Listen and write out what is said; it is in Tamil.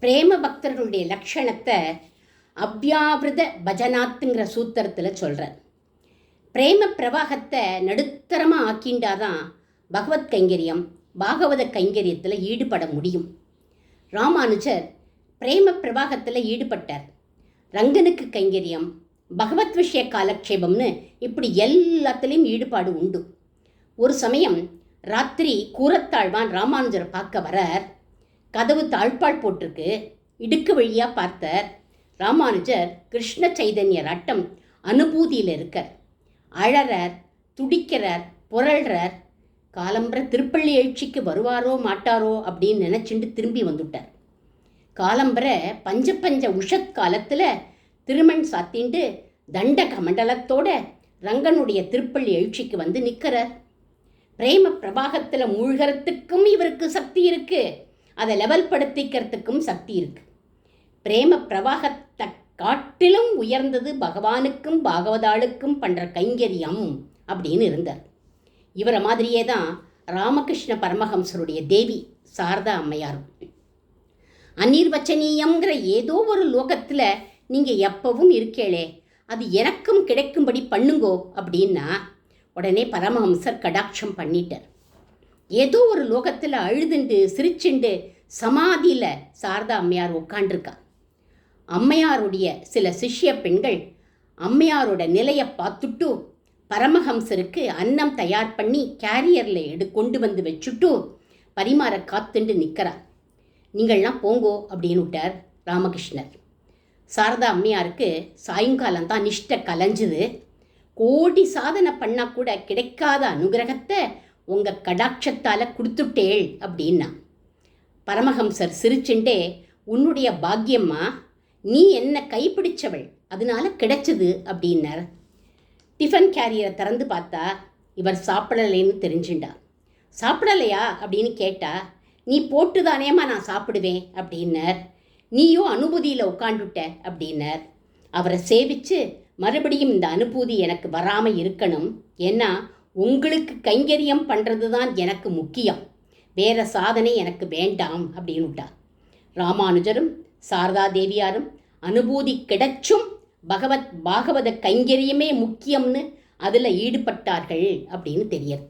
பிரேம பக்தர்களுடைய லட்சணத்தை அவ்யாவிரத பஜனாத்துங்கிற சூத்திரத்தில் சொல்கிறார். பிரேம பிரவாகத்தை நடுத்தரமாக ஆக்கிண்டாதான் பகவத் கைங்கரியம் பாகவத கைங்கரியத்தில் ஈடுபட முடியும். ராமானுஜர் பிரேம பிரவாகத்தில் ஈடுபட்டார். ரங்கனுக்கு கைங்கரியம், பகவத் விஷய காலக்ஷேபம்னு இப்படி எல்லாத்துலேயும் ஈடுபாடு உண்டு. ஒரு சமயம் ராத்திரி கூரத்தாழ்வான் ராமானுஜரை பார்க்க வரார். கதவு தாழ்பால் போட்டிருக்கு. இடுக்கு வழியாக பார்த்தார். ராமானுஜர் கிருஷ்ண சைதன்யர் அட்டம் அனுபூதியில் இருக்கார். அழறார், துடிக்கிறார், புரள்றார். காலம்பர திருப்பள்ளி எழுச்சிக்கு வருவாரோ மாட்டாரோ அப்படின்னு நினச்சிண்டு திரும்பி வந்துட்டார். காலம்பர பஞ்ச உஷத் காலத்தில் திருமண் சாத்திண்டு தண்ட கமண்டலத்தோட ரங்கனுடைய திருப்பள்ளி எழுச்சிக்கு வந்து நிற்கிறார். பிரேம பிரபாகத்தில் மூழ்கிறதுக்கும் இவருக்கு சக்தி இருக்குது, அதை லெவல் படுத்திக்கிறதுக்கும் சக்தி இருக்குது. பிரேம பிரவாகத்தை காட்டிலும் உயர்ந்தது பகவானுக்கும் பாகவதாளுக்கும் பண்ணுற கைங்கரியம் அப்படின்னு இருந்தார். இவரை மாதிரியே தான் ராமகிருஷ்ண பரமஹம்சருடைய தேவி சாரதா அம்மையாரும். அநிர்வச்சனீயங்கிற ஏதோ ஒரு லோகத்தில் நீங்கள் எப்பவும் இருக்கேளே, அது எனக்கும் கிடைக்கும்படி பண்ணுங்கோ அப்படின்னா உடனே பரமஹம்சர் கடாட்சம் பண்ணிட்டார். ஏதோ ஒரு லோகத்தில் அழுதுண்டு சிரிச்சுண்டு சமாதியில் சாரதா அம்மையார் உட்காண்டிருக்கா. அம்மையாருடைய சில சிஷ்ய பெண்கள் அம்மையாரோட நிலையை பார்த்துட்டு பரமஹம்சருக்கு அன்னம் தயார் பண்ணி கேரியரில் கொண்டு வந்து வச்சுட்டு பரிமாற காத்துண்டு நிற்கிறார். நீங்கள்லாம் போங்கோ அப்படின்னு விட்டார் ராமகிருஷ்ணர். சாரதா அம்மையாருக்கு சாயங்காலம் தான் நிஷ்டை கலைஞ்சுது. கோடி சாதனை பண்ணால் கூட கிடைக்காத அனுகிரகத்தை உங்கள் கடாட்சத்தால் கொடுத்துட்டேள் அப்படின்னா. பரமஹம்சர் சிரிச்சுண்டே, உன்னுடைய பாக்கியம்மா, நீ என்ன கைப்பிடிச்சவள், அதனால கிடைச்சது அப்படின்னார். டிஃபன் கேரியரை திறந்து பார்த்தா இவர் சாப்பிடலைன்னு தெரிஞ்சுண்டா. சாப்பிடலையா அப்படின்னு கேட்டா, நீ போட்டு தானேம்மா நான் சாப்பிடுவேன் அப்படின்னார். நீயோ அனுபூதியில் உட்காந்துட்ட அப்படின்னார். அவரை சேவிச்சு, மறுபடியும் இந்த அனுபூதி எனக்கு வராமல் இருக்கணும், ஏன்னா உங்களுக்கு கைங்கரியம் பண்ணுறது தான் எனக்கு முக்கியம், வேற சாதனை எனக்கு வேண்டாம் அப்படின்னுட்டா. ராமானுஜரும் சாரதா தேவியாரும் அனுபூதி கிடைச்சும் பாகவத கைங்கரியமே முக்கியம்னு அதில் ஈடுபட்டார்கள் அப்படின்னு தெரியுது.